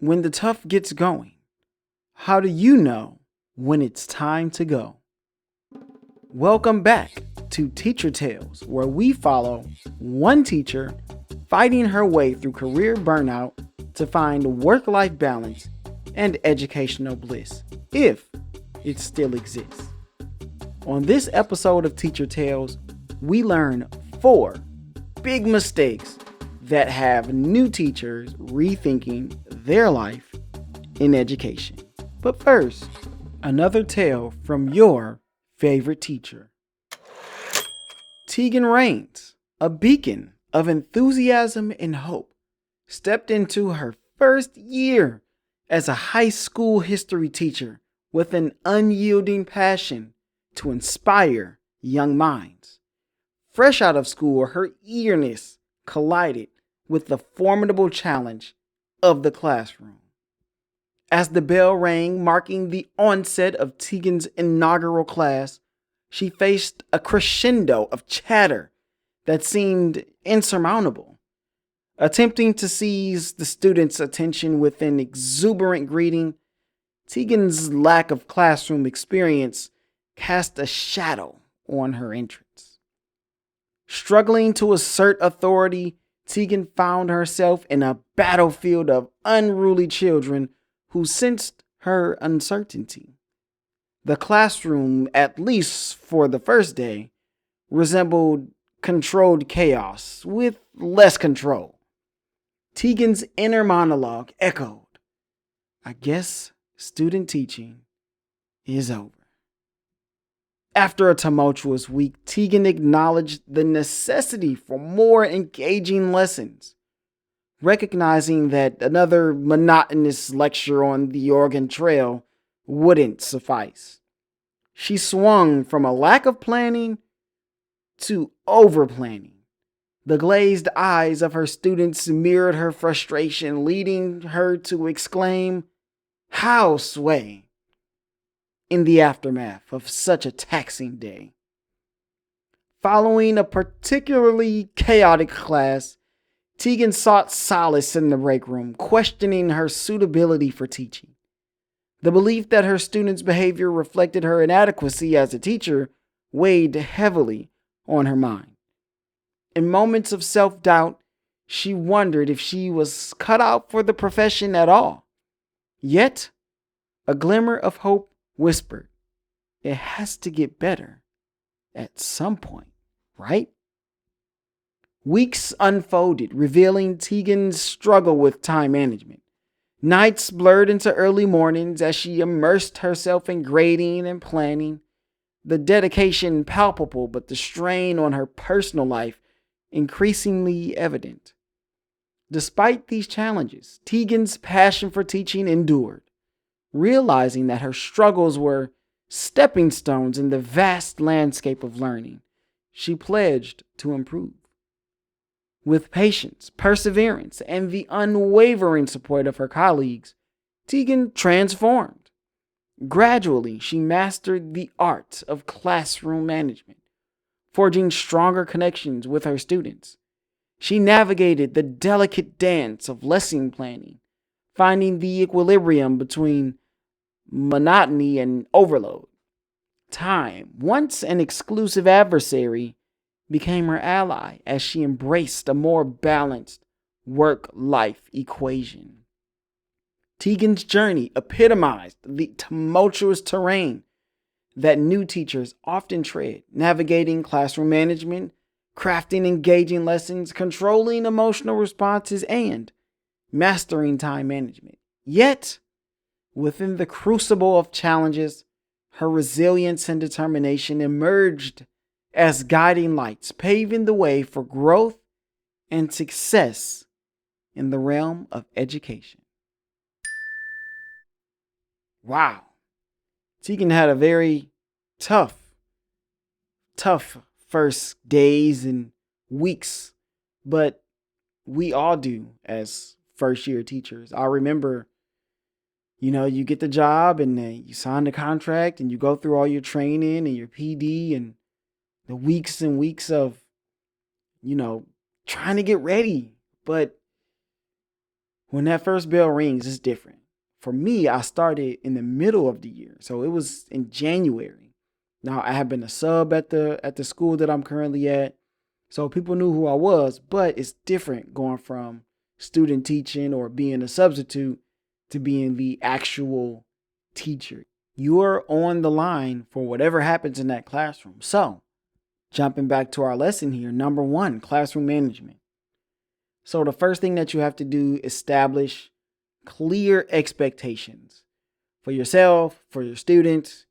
When the tough gets going, how do you know when it's time to go? Welcome back to Teacher Tales, where we follow one teacher fighting her way through career burnout to find work-life balance and educational bliss, if it still exists. On this episode of Teacher Tales, we learn 4 big mistakes that have new teachers rethinking their life in education. But first, another tale from your favorite teacher. Teagan Raines, a beacon of enthusiasm and hope, stepped into her first year as a high school history teacher with an unyielding passion to inspire young minds. Fresh out of school, her eagerness collided with the formidable challenge of the classroom. As the bell rang, marking the onset of Teagan's inaugural class, she faced a crescendo of chatter that seemed insurmountable. Attempting to seize the students' attention with an exuberant greeting, Teagan's lack of classroom experience cast a shadow on her entrance. Struggling to assert authority, Teagan found herself in a battlefield of unruly children who sensed her uncertainty. The classroom, at least for the first day, resembled controlled chaos with less control. Teagan's inner monologue echoed, "I guess student teaching is over." After a tumultuous week, Teagan acknowledged the necessity for more engaging lessons, recognizing that another monotonous lecture on the Oregon Trail wouldn't suffice. She swung from a lack of planning to over-planning. The glazed eyes of her students mirrored her frustration, leading her to exclaim, "How, Sway?" in the aftermath of such a taxing day. Following a particularly chaotic class, Teagan sought solace in the break room, questioning her suitability for teaching. The belief that her students' behavior reflected her inadequacy as a teacher weighed heavily on her mind. In moments of self-doubt, she wondered if she was cut out for the profession at all. Yet, a glimmer of hope whispered, "It has to get better at some point, right?" Weeks unfolded, revealing Teagan's struggle with time management. Nights blurred into early mornings as she immersed herself in grading and planning. The dedication palpable, but the strain on her personal life increasingly evident. Despite these challenges, Teagan's passion for teaching endured. Realizing that her struggles were stepping stones in the vast landscape of learning, she pledged to improve. With patience, perseverance, and the unwavering support of her colleagues, Teagan transformed. Gradually, she mastered the art of classroom management, forging stronger connections with her students. She navigated the delicate dance of lesson planning, finding the equilibrium between monotony and overload. Time, once an exclusive adversary, became her ally as she embraced a more balanced work-life equation. Teagan's journey epitomized the tumultuous terrain that new teachers often tread, navigating classroom management, crafting engaging lessons, controlling emotional responses, and mastering time management. Yet, within the crucible of challenges, her resilience and determination emerged as guiding lights, paving the way for growth and success in the realm of education. Wow. Teagan had a very tough first days and weeks, but we all do as first year teachers. I remember, you get the job and then you sign the contract and you go through all your training and your PD and the weeks and weeks of, trying to get ready. But When that first bell rings, it's different. For me, I started in the middle of the year, so it was in January. Now I have been a sub at the school that I'm currently at, so people knew who I was. But it's different going from student teaching or being a substitute to being the actual teacher. You're on the line for whatever happens in that classroom. So, jumping back to our lesson here, number 1, classroom management. So the first thing that you have to do is establish clear expectations for yourself, for your students,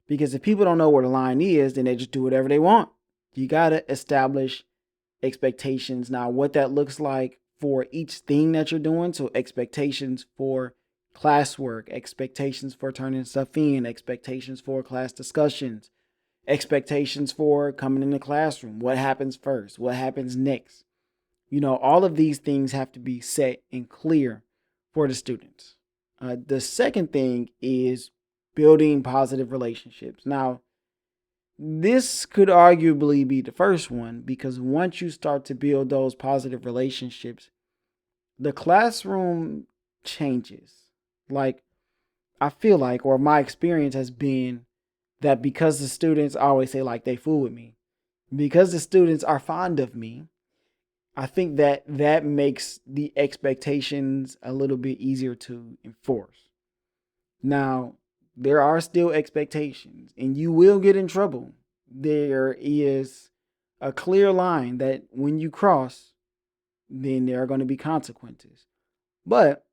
because if people don't know where the line is, then they just do whatever they want. You got to establish expectations. Now, what that looks like for each thing that you're doing, so expectations for classwork, expectations for turning stuff in, expectations for class discussions, expectations for coming in the classroom, what happens first, what happens next. All of these things have to be set and clear for the students. The second thing is building positive relationships. Now, this could arguably be the first one, because once you start to build those positive relationships, the classroom changes. Like, I feel like, or my experience has been that because the students, I always say like they fool with me, because the students are fond of me, I think that makes the expectations a little bit easier to enforce. Now, there are still expectations, and you will get in trouble. There is a clear line that when you cross, then there are going to be consequences. But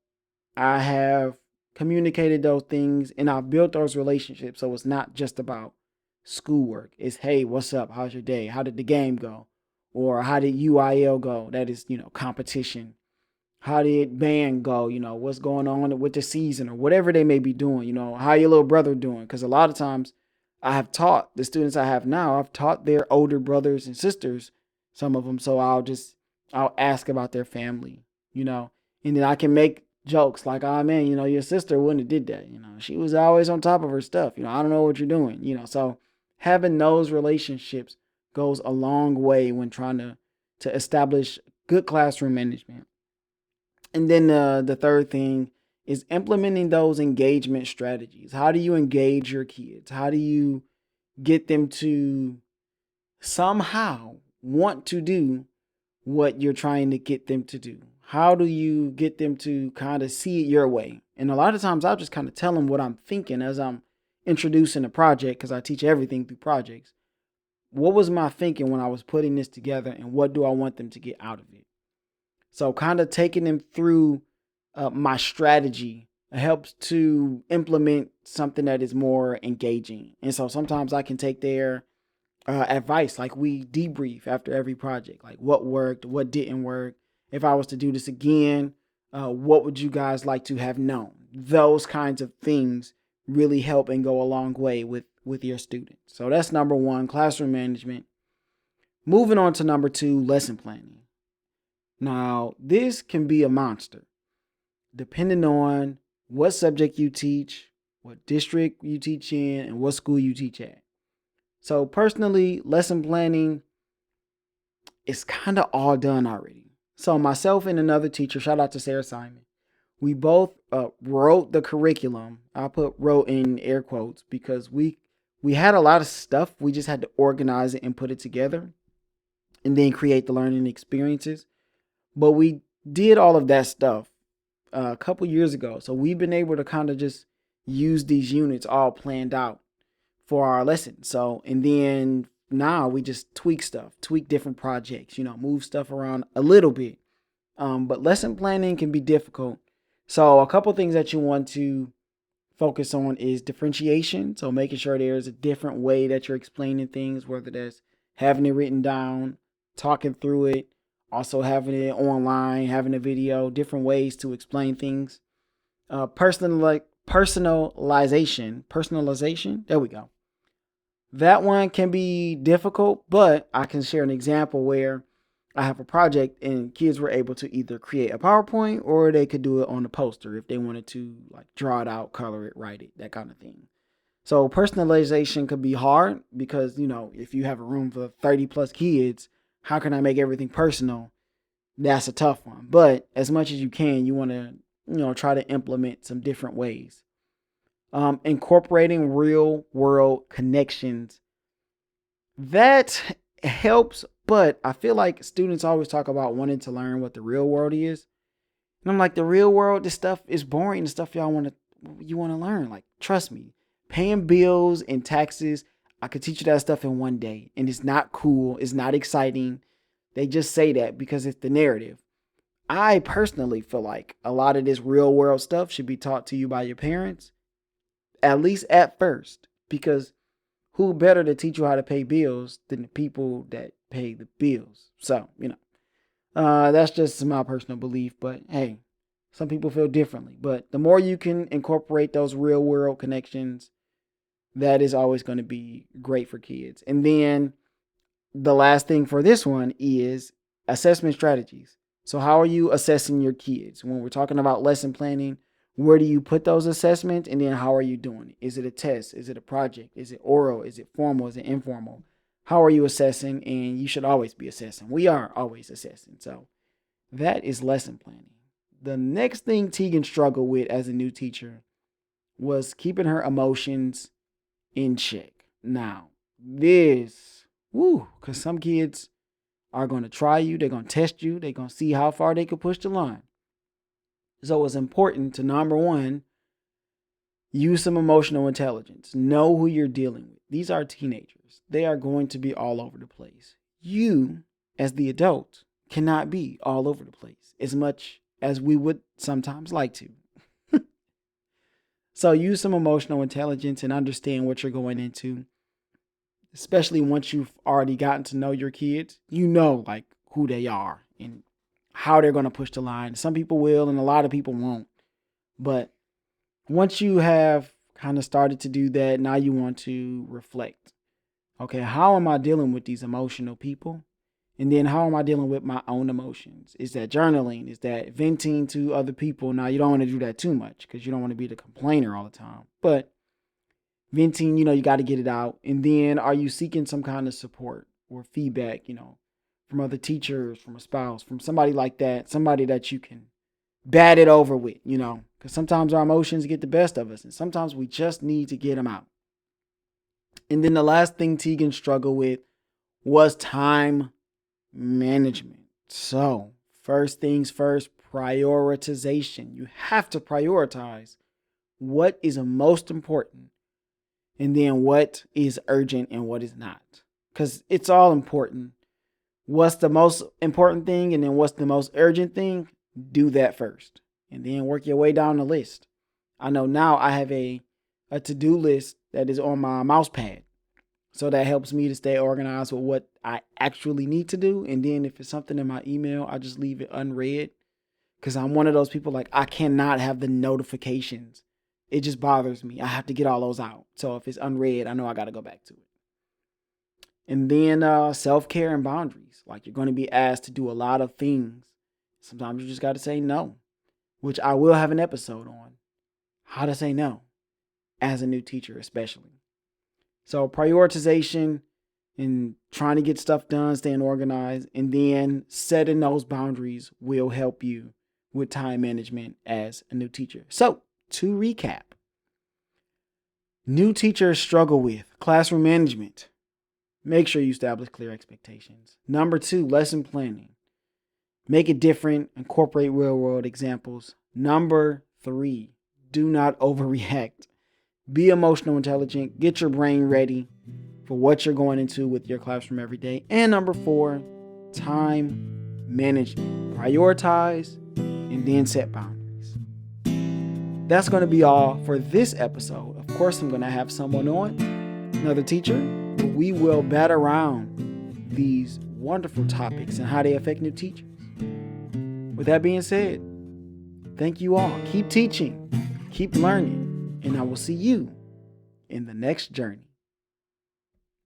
I have communicated those things and I've built those relationships. So it's not just about schoolwork. It's, hey, what's up? How's your day? How did the game go? Or how did UIL go? That is, competition. How did band go? What's going on with the season or whatever they may be doing? How your little brother doing? Because a lot of times I have taught the students I have now, I've taught their older brothers and sisters, some of them. So I'll ask about their family, and then I can make jokes like, oh man, your sister wouldn't have did that. She was always on top of her stuff. I don't know what you're doing, so having those relationships goes a long way when trying to establish good classroom management. And then the third thing is implementing those engagement strategies. How do you engage your kids? How do you get them to somehow want to do what you're trying to get them to do? How do you get them to kind of see it your way? And a lot of times I'll just kind of tell them what I'm thinking as I'm introducing a project, because I teach everything through projects. What was my thinking when I was putting this together, and what do I want them to get out of it? So kind of taking them through my strategy helps to implement something that is more engaging. And so sometimes I can take their advice, like we debrief after every project, like what worked, what didn't work. If I was to do this again, what would you guys like to have known? Those kinds of things really help and go a long way with your students. So that's number 1, classroom management. Moving on to number 2, lesson planning. Now, this can be a monster, depending on what subject you teach, what district you teach in, and what school you teach at. So personally, lesson planning is kind of all done already. So myself and another teacher, shout out to Sarah Simon, we both wrote the curriculum. I put wrote in air quotes because we had a lot of stuff. We just had to organize it and put it together and then create the learning experiences. But we did all of that stuff a couple years ago. So we've been able to kind of just use these units all planned out for our lessons. So, and then now we just tweak different projects, move stuff around a little bit. But lesson planning can be difficult. So a couple things that you want to focus on is differentiation. So making sure there's a different way that you're explaining things, whether that's having it written down, talking through it, also having it online, having a video, different ways to explain things. Personalization. There we go. That one can be difficult, but I can share an example where I have a project and kids were able to either create a PowerPoint or they could do it on a poster if they wanted to, like draw it out, color it, write it, that kind of thing. So personalization could be hard because, if you have a room for 30 plus kids, how can I make everything personal? that's a tough one. But as much as you can, you want to, try to implement some different ways. Incorporating real world connections, that helps, but I feel like students always talk about wanting to learn what the real world is. And I'm like, the real world, this stuff is boring. The stuff you want to learn. Like, trust me, paying bills and taxes, I could teach you that stuff in one day. And it's not cool. It's not exciting. They just say that because it's the narrative. I personally feel like a lot of this real world stuff should be taught to you by your parents, at least at first, because who better to teach you how to pay bills than the people that pay the bills? So, that's just my personal belief, but hey, some people feel differently. But the more you can incorporate those real world connections, that is always going to be great for kids. And then the last thing for this one is assessment strategies. So how are you assessing your kids? When we're talking about lesson planning, where do you put those assessments? And then how are you doing it? Is it a test? Is it a project? Is it oral? Is it formal? Is it informal? How are you assessing? And you should always be assessing. We are always assessing. So that is lesson planning. The next thing Teagan struggled with as a new teacher was keeping her emotions in check. Now, because some kids are going to try you. They're going to test you. They're going to see how far they can push the line. So it's important to, number one, use some emotional intelligence. Know who you're dealing with. These are teenagers. They are going to be all over the place. You, as the adult, cannot be all over the place as much as we would sometimes like to. So use some emotional intelligence and understand what you're going into. Especially once you've already gotten to know your kids, like who they are and how they're going to push the line. Some people will and a lot of people won't. But once you have kind of started to do that, now you want to reflect. Okay, how am I dealing with these emotional people? And then how am I dealing with my own emotions? Is that journaling? Is that venting to other people? Now, you don't want to do that too much because you don't want to be the complainer all the time. But venting, you got to get it out. And then are you seeking some kind of support or feedback, from other teachers, from a spouse, from somebody like that, somebody that you can bat it over with, because sometimes our emotions get the best of us and sometimes we just need to get them out. And then the last thing Teagan struggled with was time management. So first things first, prioritization. You have to prioritize what is most important and then what is urgent and what is not. Because it's all important. What's the most important thing and then what's the most urgent thing? Do that first. And then work your way down the list. I know now I have a to-do list that is on my mouse pad. So that helps me to stay organized with what I actually need to do. And then if it's something in my email, I just leave it unread. Because I'm one of those people like I cannot have the notifications. It just bothers me. I have to get all those out. So if it's unread, I know I got to go back to it. And then self-care and boundaries. Like you're going to be asked to do a lot of things. Sometimes you just got to say no, which I will have an episode on how to say no as a new teacher, especially. So prioritization and trying to get stuff done, staying organized, and then setting those boundaries will help you with time management as a new teacher. So to recap, new teachers struggle with classroom management. Make sure you establish clear expectations. Number 2, lesson planning. Make it different, incorporate real world examples. Number 3, do not overreact. Be emotional intelligent. Get your brain ready for what you're going into with your classroom every day. And number 4, time management. Prioritize and then set boundaries. That's going to be all for this episode. Of course, I'm going to have someone on, another teacher. We will bat around these wonderful topics and how they affect new teachers. With that being said, thank you all. Keep teaching, keep learning, and I will see you in the next journey.